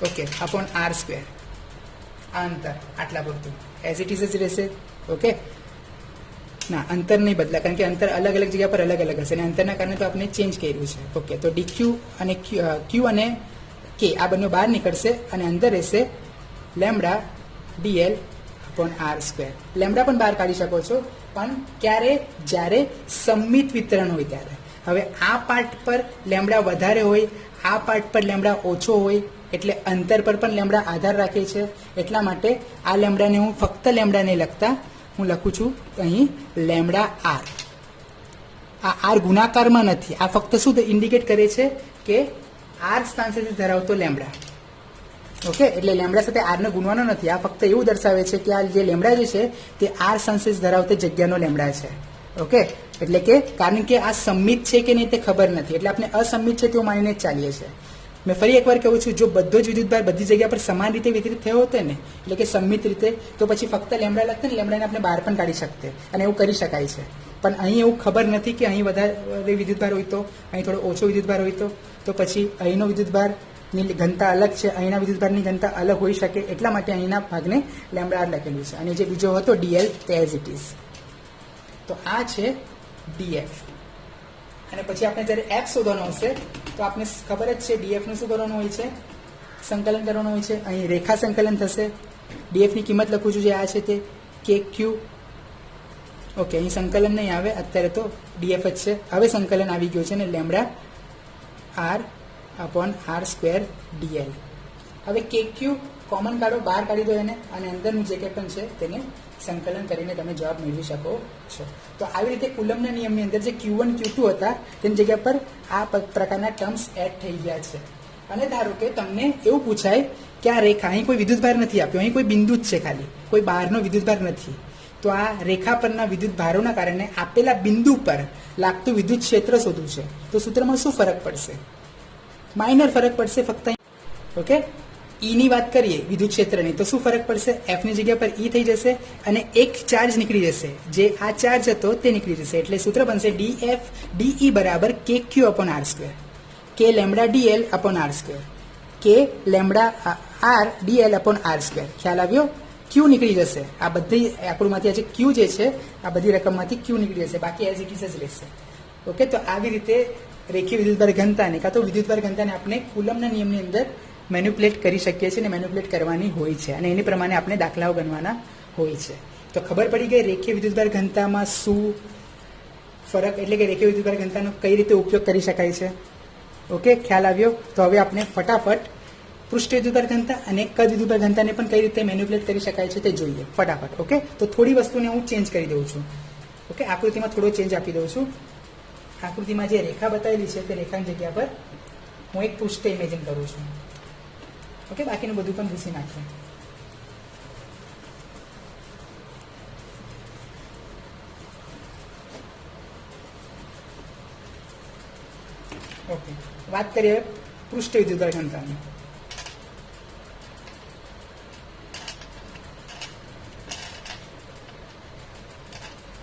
ઓકે, upon R². આ અંતર આટલા પૂરતું એઝ ઇટ ઇઝ જ રહેશે. ઓકે, ના અંતર નહીં બદલા, કારણ કે અંતર અલગ અલગ જગ્યા પર અલગ અલગ હશે અને અંતરના કારણે તો આપણે ચેન્જ કર્યું છે. ઓકે, તો dq અને q અને k આ બંને બહાર નીકળશે અને અંદર રહેશે lambda dl upon R². Lambda પણ બહાર કાઢી શકો છો, પણ ક્યારે? જ્યારે સંમિત વિતરણ હોય ત્યારે. હવે આ પાર્ટ પર લેમ્બડા વધારે હોય, આ પાર્ટ પર લેમ્બડા ઓછો હોય, એટલે અંતર પર પણ લેમ્બડા આધાર રાખે છે. એટલા માટે આ લેમ્બડાને હું ફક્ત લેમ્બડા નહીં લખતા, હું લખું છું અહીં લેમ્બડા આર. આ આર ગુણાકારમાં નથી, આ ફક્ત શું ઇન્ડિકેટ કરે છે કે આર સ્થાન સાથે ધરાવતો લેમ્બડા. ઓકે, એટલે લેમ્બડા સાથે આરને ગુણવાનો નથી, આ ફક્ત એવું દર્શાવે છે કે આ જે લેમ્બડા જે છે તે આર સ્થાન સાથે ધરાવતી જગ્યાનો લેમ્બડા છે. ઓકે, એટલે કે કારણ કે આ સંમિત છે કે નહીં તે ખબર નથી, એટલે આપણે અસંમિત છે તેવું માનીને જ ચાલીએ છીએ. મેં ફરી એકવાર કહું છું, જો બધો જ વિદ્યુતભાર બધી જગ્યા પર સમાન રીતે વિતરિત થયો હોતો ને, એટલે કે સંમિત રીતે, તો પછી ફક્ત લેમડા લખતે ને લેમડાને આપણે બહાર પણ કાઢી શકતે અને એવું કરી શકાય છે. પણ અહીં એવું ખબર નથી કે અહીં વધારે વિદ્યુતભાર હોય તો, અહીં થોડો ઓછો વિદ્યુતભાર હોય તો પછી અહીંનો વિદ્યુતભારની ઘનતા અલગ છે, અહીંના વિદ્યુતભારની ઘનતા અલગ હોઈ શકે, એટલા માટે અહીંના ભાગને લેમડા આર લખેલું છે. અને જે બીજો હતો ડીએલ તે એઝ ઇટ ઇઝ. તો આ છે ડીએફ. અને પછી આપણે જ્યારે એફ શોધવાનો હશે તો આપણે ખબર જ છે ડીએફનું શું કરવાનું હોય છે, સંકલન કરવાનું હોય છે. અહીં રેખા સંકલન થશે. ડીએફની કિંમત લખું છું જે આ છે તે કે ક્યુ. ઓકે, અહીં સંકલન નહીં આવે અત્યારે, તો ડીએફ જ છે. હવે સંકલન આવી ગયું છે ને lambda R upon R square DL. હવે કે ક્યુ કોમન કાઢો, બહાર કાઢી દો એને, અને અંદરનું જે કંઈ પણ છે તેને સંકલન કરીને તમે જવાબ મેળવી શકો છો. તો આવી રીતે કુલમના નિયમની અંદર જે Q1 Q2 હતા તેની જગ્યા પર આ પ્રકારના ટર્મ્સ એડ થઈ ગયા છે. અને ધારો કે તમને એવું પૂછાય કે આ રેખા, અહીં કોઈ વિદ્યુતભાર નથી આપ્યો, અહીં કોઈ બિંદુ જ છે ખાલી, કોઈ બહારનો વિદ્યુતભાર નથી, તો આ રેખા પરના વિદ્યુત ભારોના કારણે આપેલા બિંદુ પર લાગતું વિદ્યુત ક્ષેત્ર શોધવું છે. તો સૂત્રમાં શું ફરક પડશે? માઇનર ફરક પડશે ફક્ત. ઓકે, ઈની વાત કરીએ વિદ્યુત ક્ષેત્રની, તો શું ફરક પડશે? એફની જગ્યા પર ઈ થઈ જશે અને એક ચાર્જ નીકળી જશે, જે આ ચાર્જ હતો તે નીકળી જશે. એટલે સૂત્ર બનશે ડીએફ ડીઈ બરાબર કે Q upon R square, K lambda DL upon R square, K lambda R DL upon R square. ખ્યાલ આવ્યો? ક્યુ નીકળી જશે, આ બધી આકૃતિમાંથી આજે ક્યુ જે છે આ બધી રકમમાંથી ક્યુ નીકળી જશે, બાકી એઝ ઇટ ઇઝ જ રહેશે. ઓકે, તો આવી રીતે રેખીય વિદ્યુતભાર ઘનતાને કાં તો વિદ્યુતભાર ઘનતાને આપણે કુલમના નિયમની અંદર મેન્યુપ્યુલેટ કરી શકીએ છીએ અને મેન્યુપ્યુલેટ કરવાની હોય છે, અને એની પ્રમાણે આપણે દાખલાઓ ગણવાના હોય છે. તો ખબર પડી ગઈ રેખીય વિદ્યુતભાર ઘનતામાં શું ફરક, એટલે કે રેખીય વિદ્યુતભાર ઘનતાનો કઈ રીતે ઉપયોગ કરી શકાય છે. ઓકે, ખ્યાલ આવ્યો? તો હવે આપણે ફટાફટ પૃષ્ઠ વિદ્યુતભાર ઘનતા અને કદ વિદ્યુતભાર ઘનતાને પણ કઈ રીતે મેન્યુપ્યુલેટ કરી શકાય છે તે જોઈએ ફટાફટ. ઓકે, તો થોડી વસ્તુને હું ચેન્જ કરી દઉં છું. ઓકે, આકૃતિમાં થોડો ચેન્જ આપી દઉં છું. આકૃતિમાં જે રેખા બતાવેલી છે તે રેખાની જગ્યા પર હું એક પૃષ્ઠ ઇમેજિન કરું છું. ઓકે, બાકીનું બધું પણ ભૂસી નાખીએ. ઓકે, વાત કરીએ પૃષ્ઠ વિદ્યુતભાર ઘનતાની.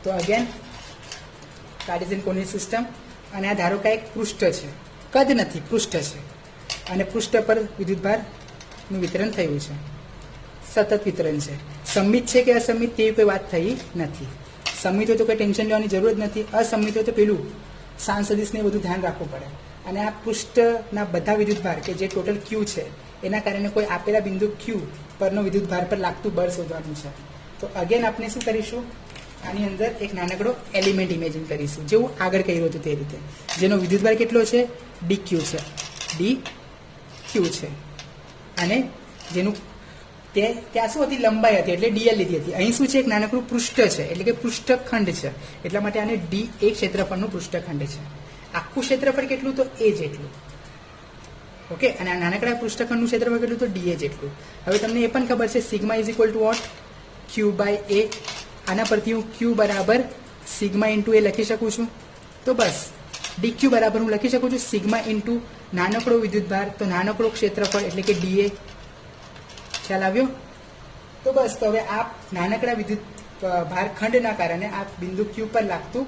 તો અગેન કાર્ટેશિયન કોઓર્ડિનેટ સિસ્ટમ, અને આ ધારો કે એક પૃષ્ઠ છે, કદ નથી પૃષ્ઠ છે, અને પૃષ્ઠ પર વિદ્યુતભારનું વિતરણ થયું છે, સતત વિતરણ છે. સંમિત છે કે અસંમિત તેવી કોઈ વાત થઈ નથી. સંમિત હોય તો કોઈ ટેન્શન લેવાની જરૂર જ નથી, અસંમિત હોય તો પેલું સાંજ સદિશને બધું ધ્યાન રાખવું પડે. અને આ પૃષ્ઠના બધા વિદ્યુતભાર કે જે ટોટલ ક્યુ છે એના કારણે કોઈ આપેલા બિંદુ ક્યુ પરનો વિદ્યુતભાર પર લાગતું બળ શોધવાનું છે. તો અગેન આપણે શું કરીશું, આની અંદર એક નાનકડો એલિમેન્ટ ઇમેજિન કરીશું, જેવું આગળ કહ્યું હતું તે રીતે, જેનો વિદ્યુતભાર કેટલો છે? ડી ક્યુ છે, ડી ક્યુ છે, અને જેનું ત્યાં શું હતી? લંબાઈ હતી, એટલે ડીએલ લીધી હતી. અહીં શું છે? એક નાનકડું પૃષ્ઠ છે, એટલે કે પૃષ્ઠખંડ છે, એટલા માટે આને ડી એક ક્ષેત્રફળનું પૃષ્ઠખંડ છે. આખું ક્ષેત્રફળ કેટલું? તો એ જેટલું. ઓકે, અને આ નાનકડા પૃષ્ઠખંડનું ક્ષેત્રફળ કેટલું? તો ડીએ જેટલું. હવે તમને એ પણ ખબર છે sigma is equal to what? Q by A. આના પરથી હું ક્યુ બરાબર સિગ્મા ઇન્ટુ એ લખી શકું છું. તો બસ ડી ક્યુ બરાબર હું લખી શકું છું સિગ્મા ઇન્ટુ નાનકડો વિદ્યુતભાર, તો નાનકડો ક્ષેત્રફળ એટલે કે ડીએ. ખ્યાલ આવ્યો? તો બસ, તો હવે આ નાનકડા વિદ્યુત ભારખંડના કારણે આ બિંદુ ક્યુ પર લાગતું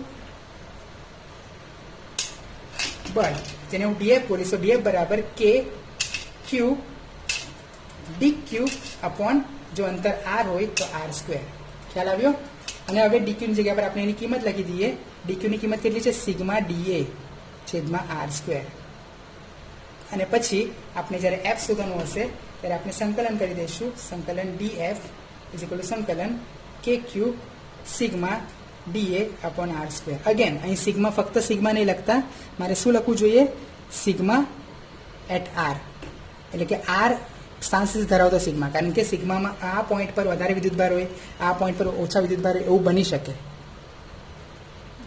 બળ, જેને હું ડીએફ બોલીશ, તો ડીએફ બરાબર કે ક્યુ ડી ક્યુ અપોન, જો અંતર આર હોય તો આર સ્ક્વેર. ખ્યાલ આવ્યો? અને હવે ડીક્યુની જગ્યા પર આપણે એની કિંમત લખી દઈએ. ડીક્યુની કિંમત કેટલી છે? સિગ્મા ડીએ છેદમાં આર સ્ક્વેર. અને પછી આપણે જ્યારે એફ શોધવાનું હશે ત્યારે આપણે સંકલન કરી દઈશું. સંકલન ડીએફ ઇઝ ઇક્વલ ટુ સંકલન K Q sigma DA upon R square. Again અહીં સિગ્મા, ફક્ત સિગ્મા નહીં લખતા, મારે શું લખવું જોઈએ? સિગ્મા એટ આર, એટલે કે આર સ્થાનસિદ્ધ ધરાવતો સિગ્મા, કારણ કે સિગ્મામાં આ પોઈન્ટ પર વધારે વિદ્યુતભાર હોય, આ પોઈન્ટ પર ઓછા વિદ્યુતભાર હોય, એવું બની શકે.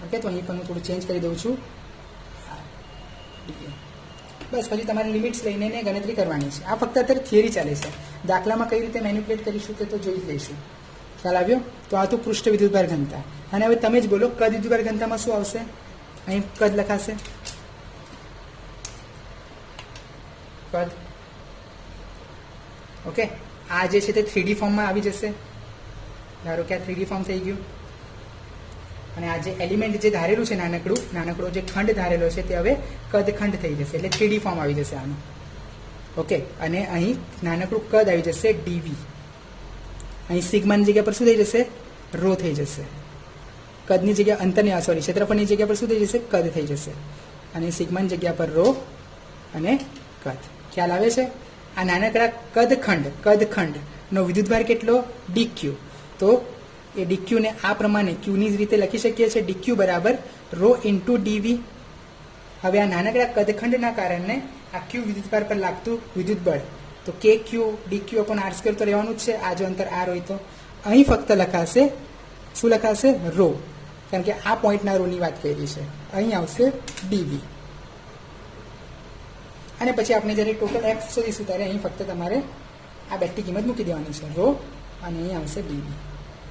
ઓકે, તો અહીં પણ હું થોડું ચેન્જ કરી દઉં છું. બસ, પછી તમારે લિમિટ્સ લઈને ગણતરી કરવાની છે. આ ફક્ત અત્યારે થિયરી ચાલે છે, દાખલામાં કઈ રીતે મેન્યુપ્યુલેટ કરીશું તે તો જોઈ જ લઈશું. ખ્યાલ આવ્યો? તો આ તો પૃષ્ઠ વિદ્યુતભાર ઘનતા. અને હવે તમે જ બોલો કદ વિદ્યુતભાર ઘનતામાં શું આવશે? અહીં કદ લખાશે, કદ. ઓકે, આ જે છે તે 3D ફોર્મમાં આવી જશે. ધારો કે આ 3D ફોર્મ થઈ ગયું. અને આ જે એલિમેન્ટ જે ધારેલું છે નાનકડો જે ખંડ ધારેલો છે તે હવે કદ ખંડ થઈ જશે, એટલે 3D ફોર્મ આવી જશે આનું. ઓકે, અને અહીં નાનકડું કદ આવી જશે ડીવી. અહીં સિગ્માની જગ્યા પર શું થઈ જશે? રો થઈ જશે. કદની જગ્યા અંતરની ક્ષેત્રફળની જગ્યા પર શું થઈ જશે? કદ થઈ જશે. અને સિગ્માની જગ્યા પર રો અને કદ. ખ્યાલ આવે છે? આ નાનકડા કદખંડનો વિદ્યુતભાર કેટલો? ડીક્યુ. તો એ ડીક્યુને આ પ્રમાણે ક્યુની જ રીતે લખી શકીએ છીએ, ડીક્યુ બરાબર રો ઇન્ટુ ડીવી. હવે આ નાનકડા કદખંડના કારણે આ ક્યુ વિદ્યુતભાર પર લાગતું વિદ્યુતબળ તો કે ક્યુ ડીક્યુ અપોન આર સ્ક્વેર તો રહેવાનું જ છે. આ જો અંતર આર હોય તો અહીં ફક્ત લખાશે, શું લખાશે? રો, કારણ કે આ પોઈન્ટના રોની વાત કરી છે. અહીં આવશે ડીવી. અને પછી આપણે જ્યારે ટોટલ એફ શોધીશું ત્યારે અહીં ફક્ત તમારે આ બેટની કિંમત મૂકી દેવાની છે, રો, અને અહીં આવશે ડીવી.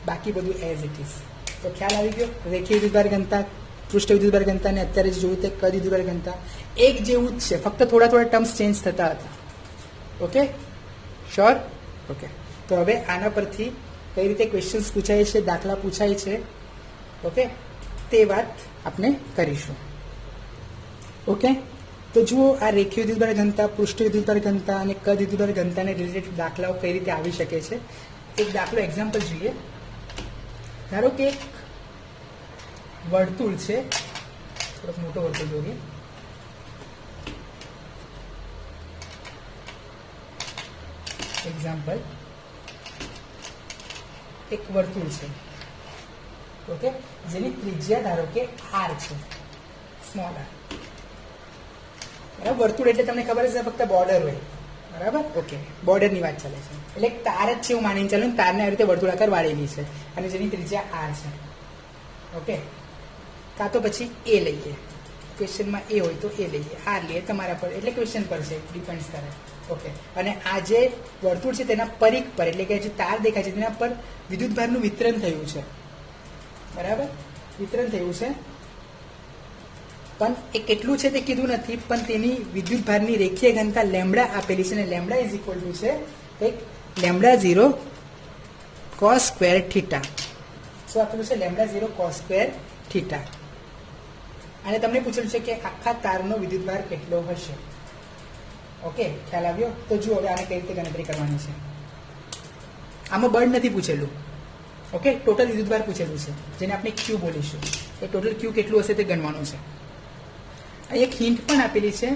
બાકી બધું એઝ ઇટ ઇઝ. તો ખ્યાલ આવી ગયો? રેખીય વિદ્યુતભાર ઘનતા, પૃષ્ઠ વિદ્યુતભાર ઘનતા અને અત્યારે જે જોયું તે કદ વિદ્યુતભાર ઘનતા એક જેવું જ છે, ફક્ત થોડા ટર્મ્સ ચેન્જ થતા હતા. Okay, sure? ઓકે, તો હવે આના પરથી કઈ રીતે ક્વેશ્ચન્સ પૂછાય છે, દાખલા પૂછાય છે, ઓકે, તે વાત આપણે કરીશું. ઓકે, તો જુઓ આ રેખીય વિદ્યુતભાર ઘનતા, પૃષ્ઠ વિદ્યુતભાર ઘનતા અને કદ વિદ્યુતભાર ઘનતાને રિલેટેડ દાખલાઓ કઈ રીતે આવી શકે છે. એક દાખલો એક્ઝામ્પલ જોઈએ. ધારો કે એક વર્તુળ છે, થોડોક મોટો વર્તુળ જોઈએ. એક્ઝામ્પલ, એક વર્તુળ છે, ઓકે, જેની ત્રિજ્યા ધારો કે આર છે, સ્મોલ આર. બરાબર, વર્તુળ એટલે તમને ખબર છે ફક્ત બોર્ડર હોય, બરાબર? ઓકે, બોર્ડરની વાત ચાલે છે, એટલે એક તાર જ છે એવું માનીને ચાલો, તારને આવી રીતે વર્તુળાકાર વાળેલી છે અને જેની ત્રિજ્યા આર છે. ઓકે, કાં તો પછી એ લઈએ, ક્વેશ્ચનમાં એ હોય તો એ લઈએ, આર લઈએ, તમારા પર, એટલે ક્વેશ્ચન પર છે, ડિપેન્ડ કરે. ઓકે, અને આ જે વર્તુળ છે તેના પરિઘ પર, એટલે કે જે તાર દેખાય છે તેના પર વિદ્યુતભારનું વિતરણ થયું છે, બરાબર? વિતરણ થયું છે, પણ એ કેટલું છે તે કીધું નથી, પણ તેની વિદ્યુતભારની રેખીય ઘનતા લેમ્બડા આપેલી છે, અને લેમ્બડા ઇઝ ઇક્વલ ટુ છે એક લેમ્બડા 0 cos સ્ક્વેર થીટા. શું આપેલું છે? Lambda 0 cos square theta. અને તમને પૂછેલું છે કે આખા તારનો વિદ્યુતભાર કેટલો હશે. ઓકે, ખ્યાલ આવ્યો? તો જુઓ હવે આને કઈ રીતે ગણતરી કરવાની છે. આમાં બળ નથી પૂછેલું, ઓકે, ટોટલ વિદ્યુતભાર પૂછેલું છે, જેને આપણે ક્યુ બોલીશું. એ ટોટલ ક્યુ કેટલું હશે તે ગણવાનું છે. એક હિન્ટ પણ આપેલી છે.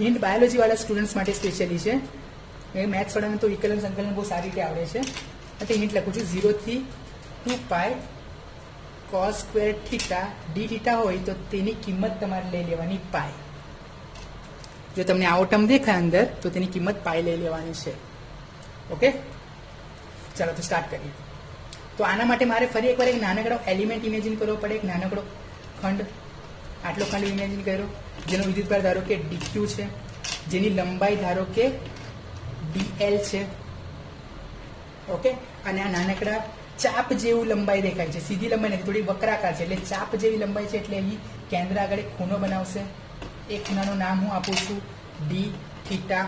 હિન્ટ બાયોલોજી વાળા સ્ટુડન્ટ્સ માટે સ્પેશિયલી છે. મેથ્સ વાળાને તો વિકલન સંકલન બહુ સારી રીતે આવડે છે. તો હિન્ટ લખું છું, 0 થી 2 પાઈ cos square theta D theta હોય તો તેની કિંમત તમારે લઈ લેવાની પાઈ. જો તમને આવો ટર્મ દેખાય અંદર તો તેની કિંમત પાઈ લઈ લેવાની છે. ઓકે, ચાલો તો સ્ટાર્ટ કરીએ. તો આના માટે મારે ફરી એકવાર એક નાનકડો એલિમેન્ટ ઇમેજિન કરવો પડે. એક નાનકડો ખંડ, આટલો ખંડ ઇમેજિન કર્યો, જેનો વિદ્યુતભાર ધારો કે ડીક્યુ છે, જેની લંબાઈ ધારો કે ડીએલ છે. ઓકે, અને આ નાનકડા ચાપ જેવું લંબાઈ દેખાય છે, સીધી લંબાઈ નથી, થોડી વક્રાકાર છે, એટલે ચાપ જેવી લંબાઈ છે, એટલે અહીં કેન્દ્ર આગળ એક ખૂણો બનાવશે. એ ખૂણાનું નામ હું આપું છું D theta.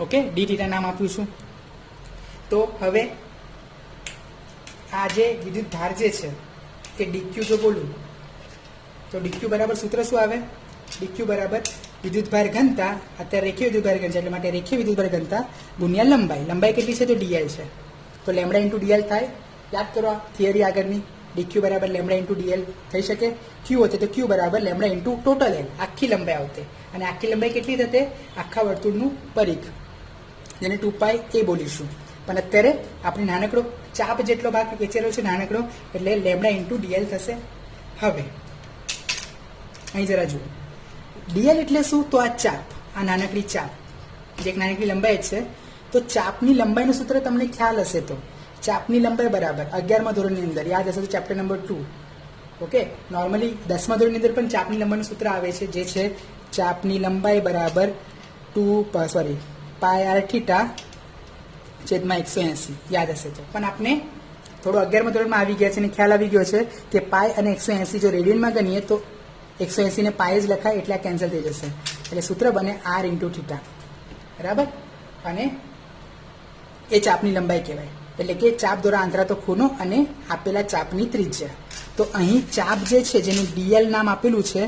Okay, D theta નામ આપું છું. તો હવે આ જે વિદ્યુતભાર જે છે એ ડીક્યુ જો બોલું તો ડીક્યુ બરાબર સૂત્ર શું આવે? ડીક્યુ બરાબર વિદ્યુતભાર ઘનતા, અત્યારે રેખીય વિદ્યુતભાર ઘનતા, એટલે માટે રેખીય વિદ્યુતભાર ઘનતા ગુણ્યા લંબાઈ. લંબાઈ કેટલી છે? તો ડીએલ છે, તો લેમ્બડા ઇન્ટુ ડીએલ થાય. યાદ કરો આ થિયરી આગળની, ડીક્યુ બરાબર લેમ્બડા ઇન્ટુ ડીએલ થઈ શકે. ક્યુ હશે તો ક્યુ બરાબર લેમ્બડા ઇન્ટુ ટોટલ એલ, આખી લંબાઈ આવતે. અને આખી લંબાઈ કેટલી થશે? આખા વર્તુળનું પરિઘ, જેને 2 પાઈ એ બોલીશું. પણ અત્યારે આપણે નાનકડો ચાપ જેટલો ભાગ વેચેલો છે, નાનકડો, એટલે લેમ્બડા ઇન્ટુ ડીએલ થશે. હવે અહીં જરા જુઓ, ડીએલ એટલે શું? તો આ ચાપ, આ નાનકડી ચાપ, જે એક નાનકડી લંબાઈ છે. તો ચાપની લંબાઈનું સૂત્ર તમને ખ્યાલ હશે તો ચાપની લંબાઈ બરાબર 11મા ધોરણની અંદર યાદ હશે તો ચેપ્ટર નંબર 2. ઓકે, નોર્મલી 10મા ધોરણની અંદર પણ ચાપની લંબાઈનું સૂત્ર આવે છે, જે છે ચાપની લંબાઈ બરાબર પાઈ આર થીટા છેદમાં 180 યાદ હશે તો. પણ આપણે થોડું 11મા ધોરણમાં આવી ગયા છે અને ખ્યાલ આવી ગયો છે કે પાય અને 180 જો રેડિયનમાં ગણીએ તો 180 ને પાય જ લખાય એટલે આ કેન્સલ થઈ જશે. એટલે સૂત્ર બને r ઇન્ટુ થીટા, બરાબર. અને એ ચાપની લંબાઈ કહેવાય, એટલે કે ચાપ દ્વારા આંતરાતો ખૂણો અને આપેલા ચાપની ત્રિજ્યા. તો અહીં ચાપ જે છે જેનું dl નામ આપેલું છે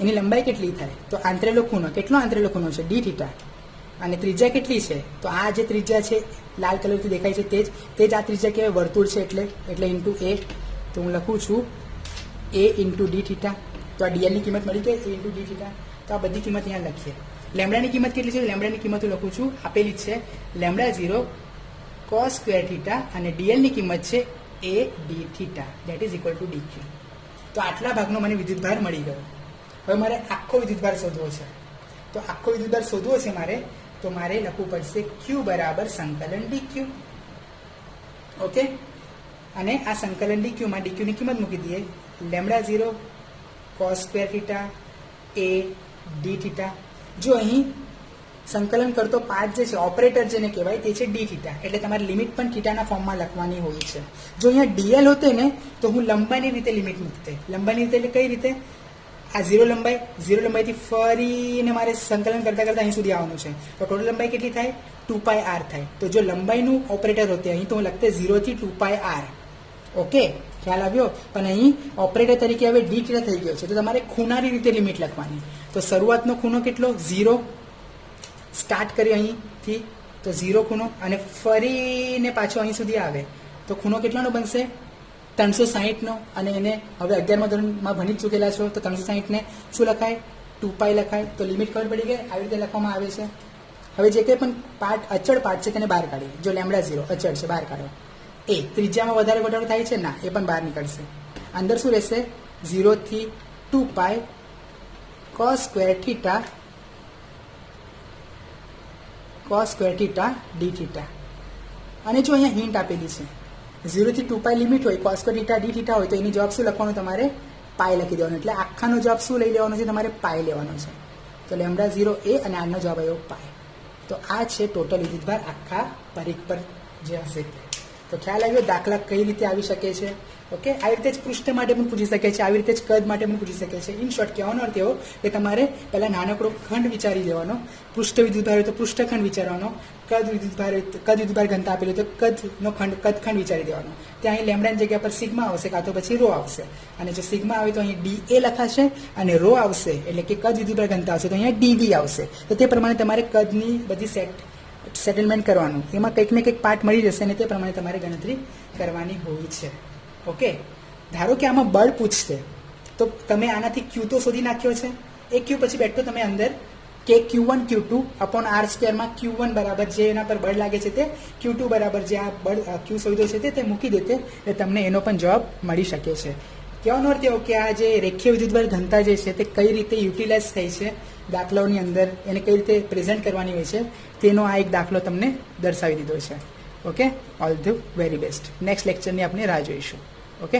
એની લંબાઈ કેટલી થાય? તો આંતરેલો ખૂણો, કેટલો આંતરેલો ખૂણો છે? d theta. અને ત્રિજ્યા કેટલી છે? તો આ જે ત્રિજ્યા છે લાલ કલરથી દેખાય છે તે જ આ ત્રિજ્યા કહેવાય, વર્તુળ છે એટલે ઇન્ટુ એ. તો હું લખું છું a ઇન્ટુ ડી થીટા. તો આ ડીએલની કિંમત મળી ગઈ, a ઇન્ટુ ડી થીટા. તો આ બધી કિંમત અહીંયા લખીએ. લેમડાની કિંમત કેટલી છે? લેમડાની કિંમત હું લખું છું, આપેલી છે લેમડા 0 cos સ્ક્વેર થીટા અને ડીએલની કિંમત છે a D theta that is equal two DQ. તો આટલા ભાગનો મને વિદ્યુતભાર મળી ગયો. હવે મારે આખો વિદ્યુતભાર શોધવો છે. તો આખો વિદ્યુતભાર શોધવો છે તો મારે લખવું પડશે q બરાબર સંકલન dq. ઓકે, અને આ સંકલન dq માં dq ની કિંમત મૂકી દઈએ, lambda 0 cos square theta a D theta. જો અહીં સંકલન કરતો પાર્ટ જે છે, ઓપરેટર જેને કહેવાય તે છે ડી થીટા, એટલે તમારે લિમિટ પણ થીટાના ફોર્મમાં લખવાની હોય છે. જો અહીંયા ડીએલ હોતે ને તો હું લંબાઈની રીતે લિમિટ મૂકતે. લંબાઈની રીતે એટલે કઈ રીતે? આ 0 લંબાઈથી ફરીને મારે સંકલન કરતા કરતા અહીં સુધી આવવાનું છે. તો ટોટલ લંબાઈ કેટલી થાય? 2πr થાય. તો જો લંબાઈનું ઓપરેટર હોતે અહીં તો હું લખતે 0 થી 2πr. ઓકે, ખ્યાલ આવ્યો? પણ અહીં ઓપરેટર તરીકે હવે ડી થીટા થઈ ગયો છે, તો તમારે ખૂણાની રીતે લિમિટ લખવાની. તો શરૂઆતનો ખૂણો કેટલો? 0. સ્ટાર્ટ કરી અહીંથી તો 0 ખૂણો, અને ફરીને પાછો અહીં સુધી આવે તો ખૂણો કેટલાનો બનશે? 360નો. અને એને હવે 11મા ધોરણમાં ભણી ચૂકેલા છો તો 360ને શું લખાય? 2π લખાય. તો લિમિટ ખબર પડી ગઈ, આવી રીતે લખવામાં આવે છે. હવે જે કંઈ પણ પાર્ટ અચળ પાર્ટ છે તેને બહાર કાઢીએ. જો લેમડા 0 અચળ છે, બહાર કાઢો. એ ત્રિજ્યામાં વધારે ઘટાડો થાય છે ના, એ પણ બહાર નીકળશે. અંદર શું રહેશે? 0 થી 2π cos square theta D theta. અને જો અહીંયા હિન્ટ આપેલી છે 0 થી 2π લિમિટ હોય, cos square theta D theta હોય તો એની જવાબ શું લખવાનું? તમારે પાય લખી દેવાનો. એટલે આખાનો જવાબ શું લઈ લેવાનો છે? તમારે પાય લેવાનો છે. તો લેમડા 0 એ અને આનો જવાબ આવ્યો પાય. તો આ છે ટોટલ વિદ્યુતભાર આખા પરિઘ પર જે હશે તે. તો ખ્યાલ આવ્યો દાખલા કઈ રીતે આવી શકે છે. ઓકે, આવી રીતે જ પૃષ્ઠ માટે પણ પૂછી શકે છે, આવી રીતે જ કદ માટે પણ પૂછી શકે છે. ઇન શોર્ટ કહેવાનો અર્થ એવો કે તમારે પહેલાં નાનકડો ખંડ વિચારી લેવાનો. પૃષ્ઠ વિદ્યુતભાર હોય તો પૃષ્ઠખંડ વિચારવાનો, કદ વિદ્યુતભાર ઘનતા આપેલું તો કદખંડ વિચારી દેવાનો. ત્યાં અહીં લેમડાની જગ્યા પર સિગ્મા આવશે કાં તો પછી રો આવશે. અને જો સિગ્મા આવે તો અહીં ડી એ લખાશે, અને રો આવશે એટલે કે કદ વિદ્યુતભાર ઘનતા આવશે તો અહીંયા ડીવી આવશે. તો તે પ્રમાણે તમારે કદની બધી સેટલમેન્ટ કરવાનું. એમાં કંઈક ને કંઈક પાર્ટ મળી જશે અને તે પ્રમાણે તમારે ગણતરી કરવાની હોય છે. ઓકે, ધારો કે આમાં બળ પૂછશે તો તમે આનાથી ક્યુ તો શોધી નાખ્યો છે. એ ક્યુ પછી બેઠો તમે અંદર કે Q1 Q2 upon R સ્ક્વેરમાં Q1 બરાબર જે એના પર બળ લાગે છે તે, Q2 બરાબર જે આ બળ ક્યુ શોધ્યો છે તે મૂકી દેતે એટલે તમને એનો પણ જવાબ મળી શકે છે. કહેવાનો અર્થ એવો કે આ જે રેખીય વિદ્યુતભાર ઘનતા જે છે તે કઈ રીતે યુટિલાઇઝ થઈ છે દાખલાઓની અંદર, એને કઈ રીતે પ્રેઝન્ટ કરવાની હોય છે તેનો આ એક દાખલો તમને દર્શાવી દીધો છે. Okay, all the very best. Next લેક્ચરની આપણે રાહ જોઈશું. ઓકે.